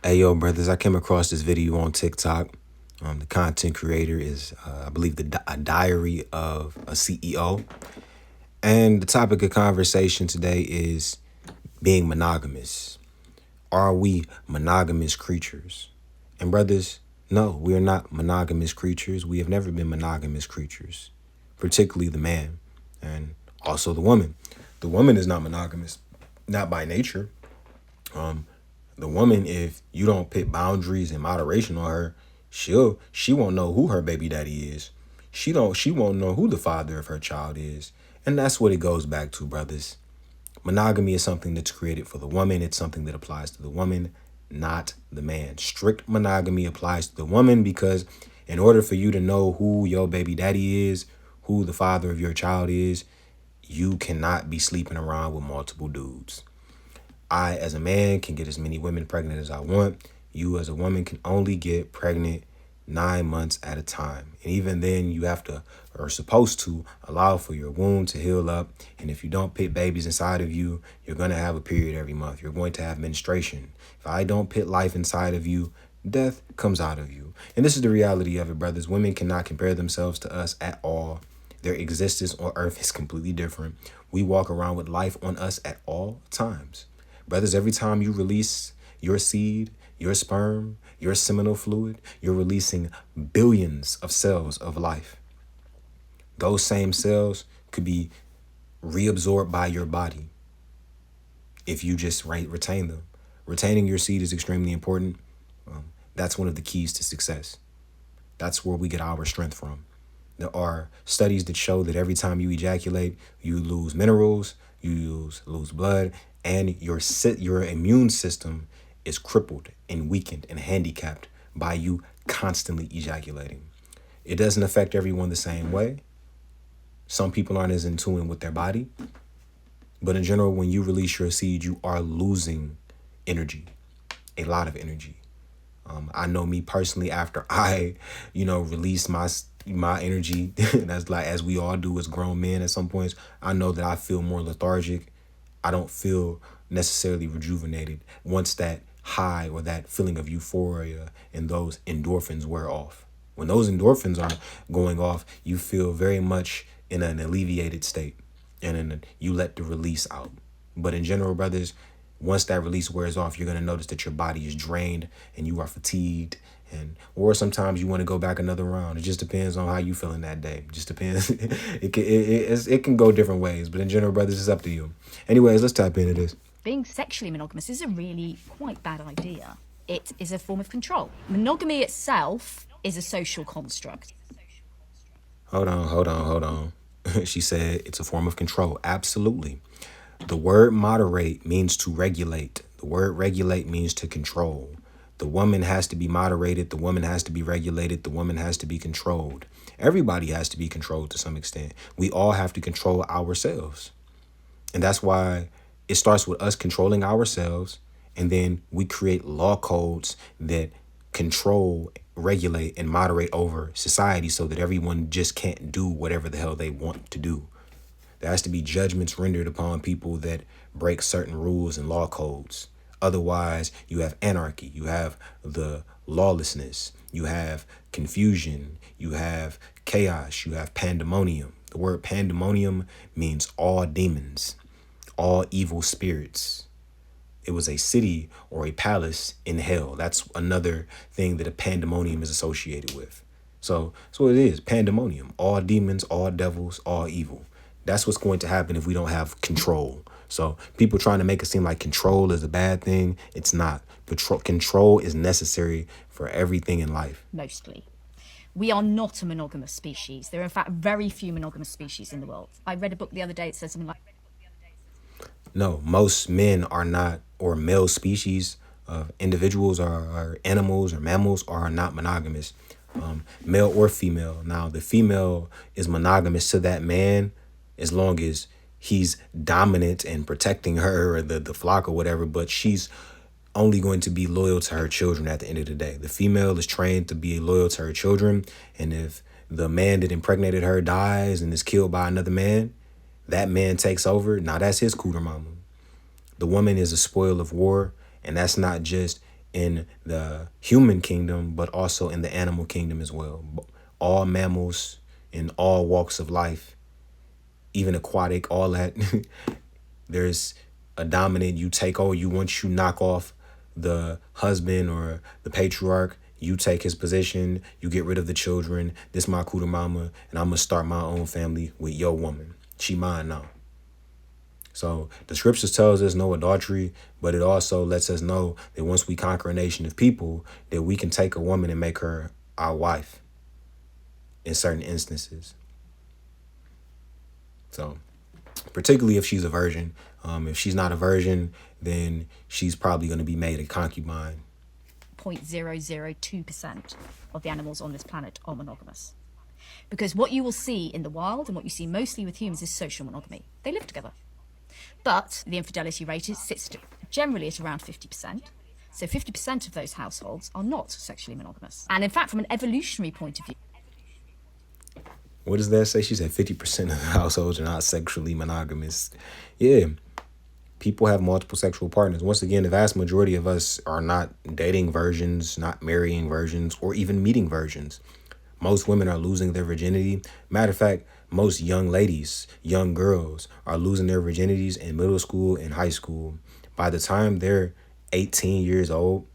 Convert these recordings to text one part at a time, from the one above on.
Hey, yo, brothers, I came across this video on TikTok. The content creator is, I believe, a diary of a CEO. And the topic of conversation today is being monogamous. Are we monogamous creatures? And brothers, no, we are not monogamous creatures. We have never been monogamous creatures, particularly the man and also the woman. The woman is not monogamous, not by nature. The woman, if you don't put boundaries and moderation on her, she won't know who her baby daddy is. She won't know who the father of her child is. And that's what it goes back to, brothers. Monogamy is something that's created for the woman. It's something that applies to the woman, not the man. Strict monogamy applies to the woman because in order for you to know who your baby daddy is, who the father of your child is, you cannot be sleeping around with multiple dudes. I, as a man, can get as many women pregnant as I want. You, as a woman, can only get pregnant 9 months at a time. And even then, you have to, or are supposed to, allow for your womb to heal up. And if you don't put babies inside of you, you're going to have a period every month. You're going to have menstruation. If I don't put life inside of you, death comes out of you. And this is the reality of it, brothers. Women cannot compare themselves to us at all. Their existence on earth is completely different. We walk around with life on us at all times. Brothers, every time you release your seed, your sperm, your seminal fluid, you're releasing billions of cells of life. Those same cells could be reabsorbed by your body if you just retain them. Retaining your seed is extremely important. That's one of the keys to success. That's where we get our strength from. There are studies that show that every time you ejaculate, you lose minerals, you lose blood, and your immune system is crippled and weakened and handicapped by you constantly ejaculating. It doesn't affect everyone the same way. Some people aren't as in tune with their body. But in general, when you release your seed, you are losing energy, a lot of energy. I know me personally, after I, release my energy, that's like as we all do as grown men at some points, I know that I feel more lethargic. I don't feel necessarily rejuvenated once that high or that feeling of euphoria and those endorphins wear off. When those endorphins are going off, you feel very much in an alleviated state, and then you let the release out. But in general, brothers, once that release wears off, you're going to notice that your body is drained and you are fatigued, or sometimes you want to go back another round. It just depends on how you feeling that day. It just depends. It can go different ways, but in general, brothers, it's up to you. Anyways, let's tap into this. Being sexually monogamous is a really quite bad idea. It is a form of control. Monogamy itself is a social construct. Hold on. She said it's a form of control. Absolutely. The word moderate means to regulate. The word regulate means to control. The woman has to be moderated. The woman has to be regulated. The woman has to be controlled. Everybody has to be controlled to some extent. We all have to control ourselves. And that's why it starts with us controlling ourselves. And then we create law codes that control, regulate, and moderate over society so that everyone just can't do whatever the hell they want to do. There has to be judgments rendered upon people that break certain rules and law codes. Otherwise, you have anarchy, you have the lawlessness, you have confusion, you have chaos, you have pandemonium. The word pandemonium means all demons, all evil spirits. It was a city or a palace in hell. That's another thing that a pandemonium is associated with. So that's what it is, pandemonium. All demons, all devils, all evil. That's what's going to happen if we don't have control. So people trying to make it seem like control is a bad thing. It's not. Control is necessary for everything in life. Mostly. We are not a monogamous species. There are, in fact, very few monogamous species in the world. I read a book the other day. It says something like... No, most men are not, or male species of individuals or animals or mammals are not monogamous, male or female. Now, the female is monogamous to that man as long as he's dominant and protecting her or the flock or whatever, but she's only going to be loyal to her children at the end of the day. The female is trained to be loyal to her children, and if the man that impregnated her dies and is killed by another man, that man takes over. Now that's his cooter mama. The woman is a spoil of war, and that's not just in the human kingdom, but also in the animal kingdom as well. All mammals in all walks of life, even aquatic, all that. There's a dominant. You take over. You once you knock off the husband or the patriarch, you take his position. You get rid of the children. This my kuda mama, and I'm gonna start my own family with your woman. She mine now. So the scriptures tells us no adultery, but it also lets us know that once we conquer a nation of people, that we can take a woman and make her our wife in certain instances. So particularly if she's a virgin. If she's not a virgin, then she's probably going to be made a concubine. 0.002% of the animals on this planet are monogamous. Because what you will see in the wild and what you see mostly with humans is social monogamy. They live together. But the infidelity rate sits generally at around 50%. So 50% of those households are not sexually monogamous. And in fact, from an evolutionary point of view, What does that say? She said 50% of households are not sexually monogamous. Yeah, people have multiple sexual partners. Once again, the vast majority of us are not dating virgins, not marrying virgins, or even meeting virgins. Most women are losing their virginity. Matter of fact, most young ladies, young girls are losing their virginities in middle school and high school. By the time they're 18 years old,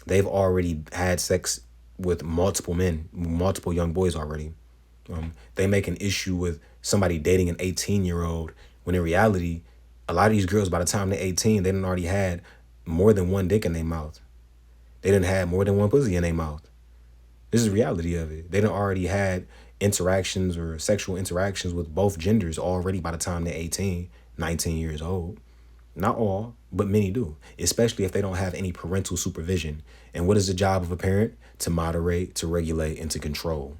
they've already had sex with multiple men, multiple young boys already. They make an issue with somebody dating an 18-year-old when in reality, a lot of these girls, by the time they're 18, they done already had more than one dick in their mouth. They didn't have more than one pussy in their mouth. This is the reality of it. They done already had interactions or sexual interactions with both genders already by the time they're 18, 19 years old. Not all, but many do, especially if they don't have any parental supervision. And what is the job of a parent? To moderate, to regulate, and to control.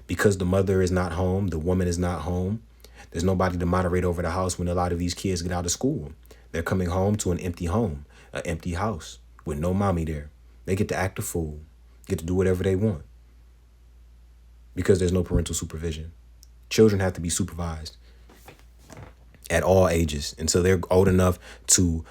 Because the mother is not home, the woman is not home, there's nobody to moderate over the house when a lot of these kids get out of school. They're coming home to an empty home, an empty house with no mommy there. They get to act a fool, get to do whatever they want because there's no parental supervision. Children have to be supervised at all ages until they're old enough to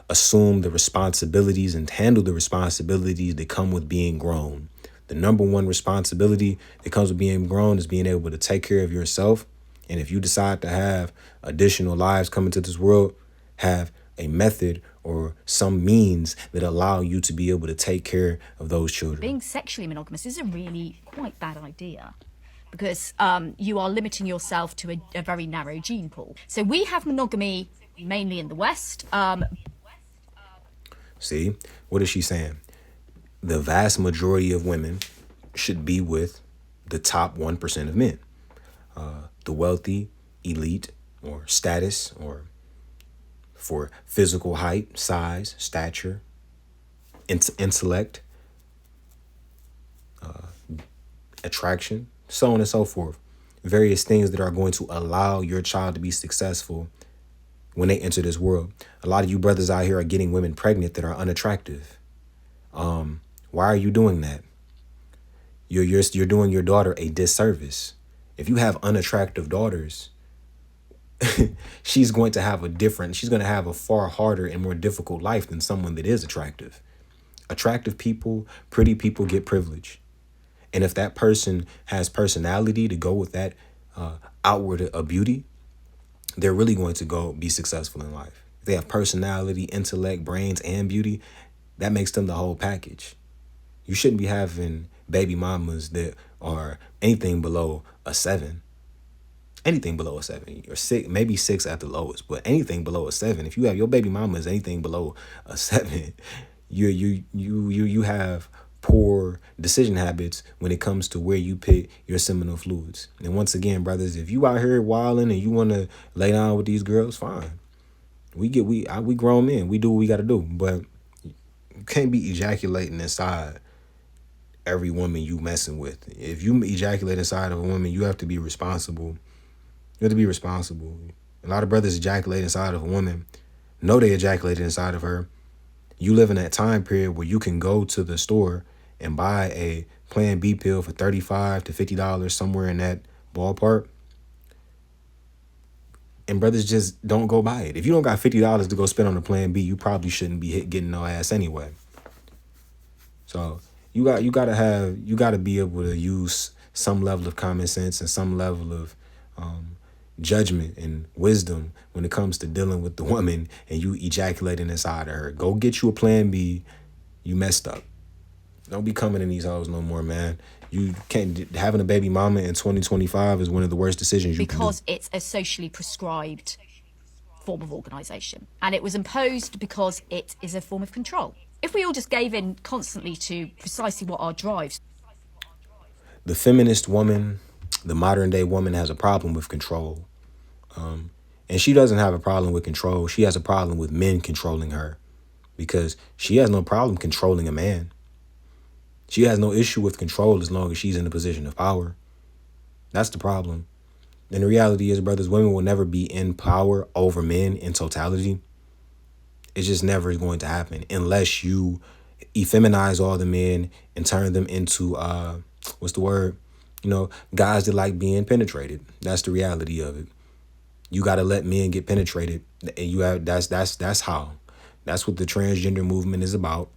assume the responsibilities and handle the responsibilities that come with being grown. The number one responsibility that comes with being grown is being able to take care of yourself. And if you decide to have additional lives come into this world, have a method or some means that allow you to be able to take care of those children. being sexually monogamous is a really quite bad idea because you are limiting yourself to a very narrow gene pool. So we have monogamy mainly in the West. See, what is she saying? The vast majority of women should be with the top 1% of men. The wealthy, elite, or status, or for physical height, size, stature, intellect, attraction, so on and so forth. Various things that are going to allow your child to be successful when they enter this world. A lot of you brothers out here are getting women pregnant that are unattractive. Why are you doing that? You're doing your daughter a disservice. If you have unattractive daughters, she's going to have a far harder and more difficult life than someone that is attractive. Attractive people, pretty people get privilege. And if that person has personality to go with that outward beauty, they're really going to go be successful in life. If they have personality, intellect, brains, and beauty, that makes them the whole package. You shouldn't be having baby mamas that are anything below a 7. Anything below a 7 or 6, maybe 6 at the lowest, but anything below a 7. If you have your baby mama is anything below a 7, you have poor decision habits when it comes to where you put your seminal fluids. And once again, brothers, if you out here wilding and you want to lay down with these girls, fine. We grown men. We do what we got to do, but you can't be ejaculating inside every woman you messing with. If you ejaculate inside of a woman, you have to be responsible. You have to be responsible. A lot of brothers ejaculate inside of a woman, know they ejaculated inside of her. You live in that time period where you can go to the store and buy a Plan B pill for $35 to $50, somewhere in that ballpark. And brothers just don't go buy it. If you don't got $50 to go spend on a Plan B, you probably shouldn't be getting no ass anyway. So you gotta be able to use some level of common sense and some level of um, judgment and wisdom when it comes to dealing with the woman and you ejaculating inside of her. Go get you a plan B. You messed up. Don't be coming in these hoes no more, man. You can't having a baby mama in 2025 is one of the worst decisions you can do. because it's a socially prescribed form of organisation. And it was imposed because it is a form of control. If we all just gave in constantly to precisely what our drives, The feminist woman, the modern day woman has a problem with control. And she doesn't have a problem with control. She has a problem with men controlling her because she has no problem controlling a man. She has no issue with control as long as she's in a position of power. That's the problem. And the reality is, brothers, women will never be in power over men in totality. It's just never going to happen unless you effeminize all the men and turn them into what's the word? Guys that like being penetrated. That's the reality of it. You got to let men get penetrated, and you have that's how. That's what the transgender movement is about.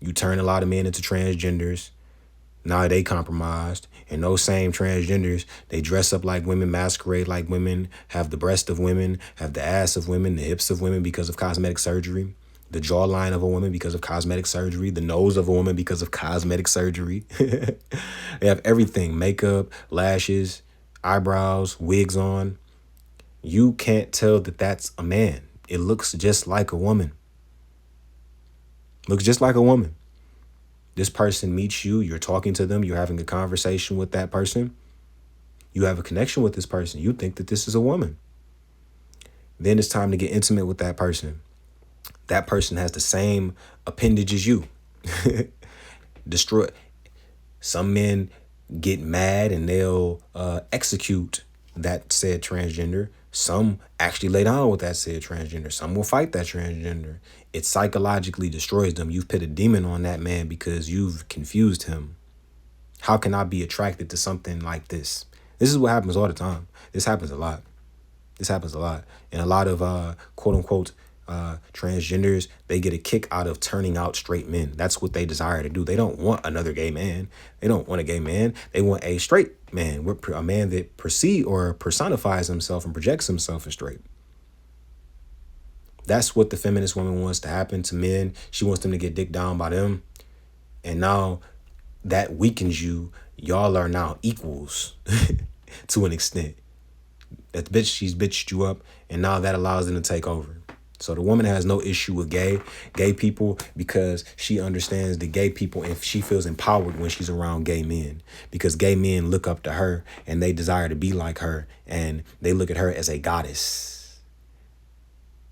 You turn a lot of men into transgenders. Now they compromised. And those same transgenders, they dress up like women, masquerade like women, have the breast of women, have the ass of women, the hips of women because of cosmetic surgery, the jawline of a woman because of cosmetic surgery, the nose of a woman because of cosmetic surgery. They have everything, makeup, lashes, eyebrows, wigs on. You can't tell that that's a man. It looks just like a woman. Looks just like a woman. This person meets you, you're talking to them, you're having a conversation with that person. You have a connection with this person. You think that this is a woman. Then it's time to get intimate with that person. That person has the same appendage as you. Destroy. Some men get mad and they'll execute that said transgender. Some actually lay down with that said transgender. Some will fight that transgender. It psychologically destroys them. You've put a demon on that man because you've confused him. How can I be attracted to something like this? This is what happens all the time. This happens a lot. This happens a lot. And a lot of quote unquote transgenders, they get a kick out of turning out straight men. That's what they desire to do. They don't want another gay man. They don't want a gay man. They want a straight man, a man that perceives or personifies himself and projects himself as straight. That's what the feminist woman wants to happen to men. She wants them to get dicked down by them. And now that weakens you. Y'all are now equals to an extent. That bitch, she's bitched you up, and now that allows them to take over. So the woman has no issue with gay people because she understands the gay people and she feels empowered when she's around gay men because gay men look up to her and they desire to be like her and they look at her as a goddess.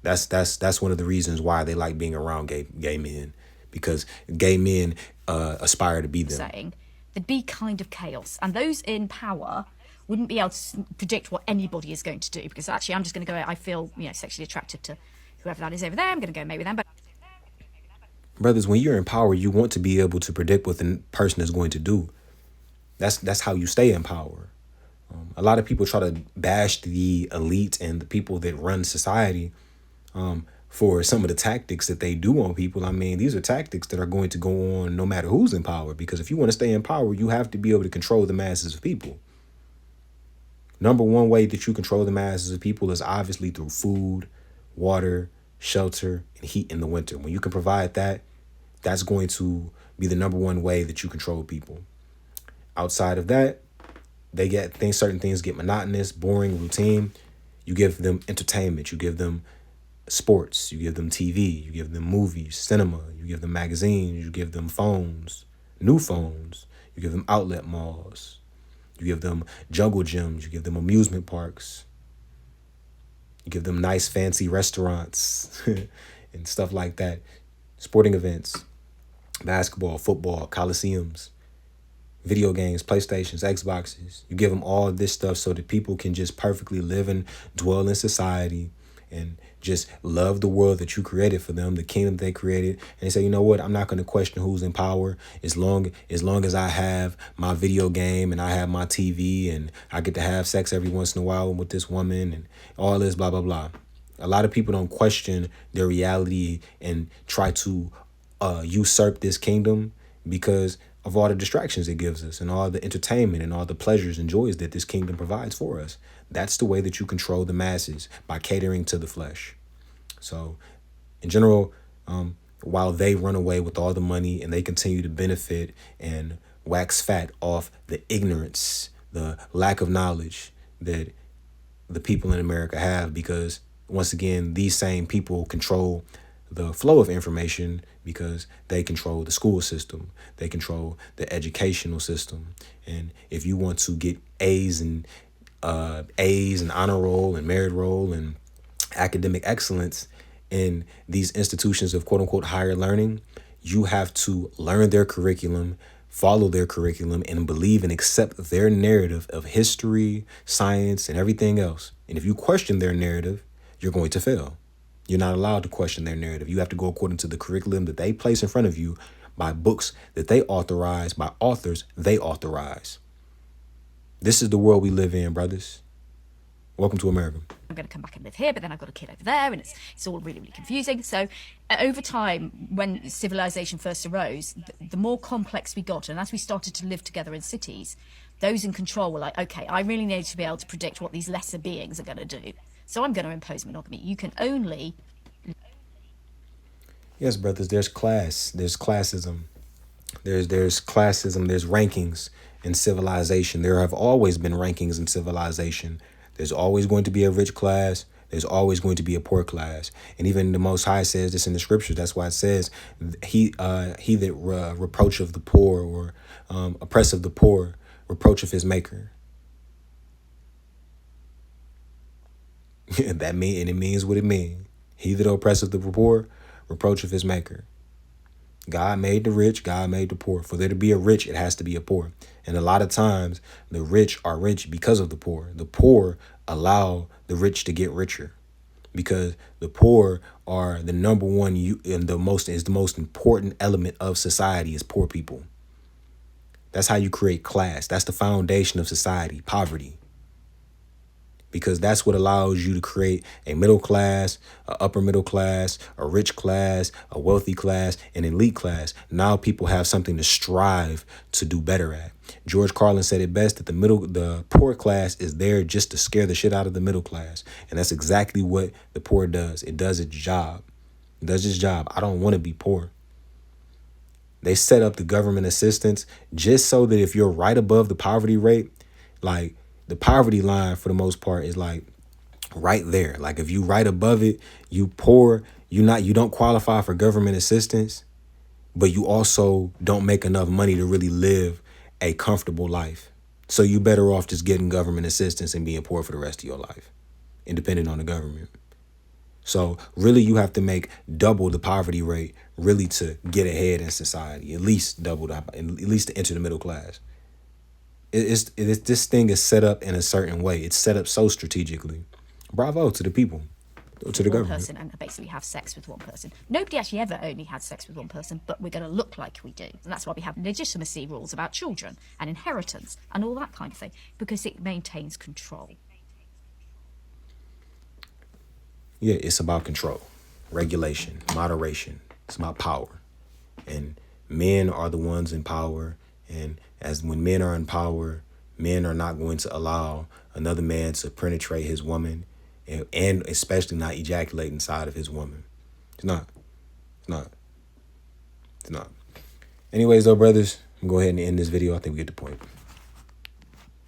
That's one of the reasons why they like being around gay men because gay men aspire to be them. saying there'd be kind of chaos, and those in power wouldn't be able to predict what anybody is going to do because actually I'm just going to go, I feel sexually attracted to whoever that is over there, I'm going to go mate with them. But brothers, when you're in power, you want to be able to predict what the person is going to do. That's how you stay in power. A lot of people try to bash the elite and the people that run society for some of the tactics that they do on people. I mean, these are tactics that are going to go on no matter who's in power, because if you want to stay in power, you have to be able to control the masses of people. Number one way that you control the masses of people is obviously through food, water, shelter, and heat in the winter. When you can provide that, that's going to be the number one way that you control people. Outside of that, certain things get monotonous, boring, routine. You give them entertainment, you give them sports, you give them TV, you give them movies, cinema, you give them magazines, you give them phones, new phones, you give them outlet malls, you give them jungle gyms, you give them amusement parks, you give them nice fancy restaurants and stuff like that, sporting events, basketball, football, coliseums, video games, PlayStations, Xboxes. You give them all this stuff so that people can just perfectly live and dwell in society and just love the world that you created for them, the kingdom they created. And they say, you know what, I'm not going to question who's in power as long as I have my video game and I have my TV and I get to have sex every once in a while with this woman and all this, blah, blah, blah. A lot of people don't question their reality and try to usurp this kingdom because of all the distractions it gives us and all the entertainment and all the pleasures and joys that this kingdom provides for us. That's the way that you control the masses, by catering to the flesh. So, in general, while they run away with all the money and they continue to benefit and wax fat off the ignorance, the lack of knowledge that the people in America have, because once again, these same people control the flow of information because they control the school system, they control the educational system. And if you want to get A's and honor roll and merit roll and academic excellence in these institutions of quote unquote higher learning, you have to learn their curriculum, follow their curriculum, and believe and accept their narrative of history, science, and everything else. And if you question their narrative, you're going to fail. You're not allowed to question their narrative. You have to go according to the curriculum that they place in front of you by books that they authorize, by authors they authorize. This is the world we live in, brothers. Welcome to America. I'm going to come back and live here, but then I've got a kid over there, and it's all really, really confusing. So over time, when civilization first arose, the more complex we got, and as we started to live together in cities, those in control were like, okay, I really need to be able to predict what these lesser beings are going to do. So I'm going to impose monogamy. You can only... Yes, brothers, there's class, there's classism. There's classism, there's rankings in civilization. There have always been rankings in civilization. There's always going to be a rich class. There's always going to be a poor class. And even the Most High says this in the scriptures. That's why it says, he that reproacheth the poor, or oppresseth the poor, reproacheth his maker. And it means what it means. He that oppresseth the poor, reproacheth his maker. God made the rich, God made the poor. For there to be a rich, it has to be a poor. And a lot of times, the rich are rich because of the poor. The poor allow the rich to get richer, because the poor are the number one and the most important element of society is poor people. That's how you create class. That's the foundation of society, poverty. Because that's what allows you to create a middle class, a upper middle class, a rich class, a wealthy class, an elite class. Now people have something to strive to do better at. George Carlin said it best, that the poor class is there just to scare the shit out of the middle class. And that's exactly what the poor does. It does its job. It does its job. I don't want to be poor. They set up the government assistance just so that if you're right above the poverty rate, like, the poverty line for the most part is like right there. Like if you right above it, you poor, you don't qualify for government assistance, but you also don't make enough money to really live a comfortable life. So you better off just getting government assistance and being poor for the rest of your life, independent on the government. So really you have to make double the poverty rate really to get ahead in society, at least to enter the middle class. This thing is set up in a certain way. It's set up so strategically. Bravo to the people, to the one government. person and basically have sex with one person. Nobody actually ever only had sex with one person, but we're going to look like we do. And that's why we have legitimacy rules about children and inheritance and all that kind of thing, because it maintains control. Yeah, it's about control, regulation, moderation. It's about power. And men are the ones in power. And when men are in power, men are not going to allow another man to penetrate his woman, and especially not ejaculate inside of his woman. It's not. Anyways, though, brothers, I'm going to go ahead and end this video. I think we get the point.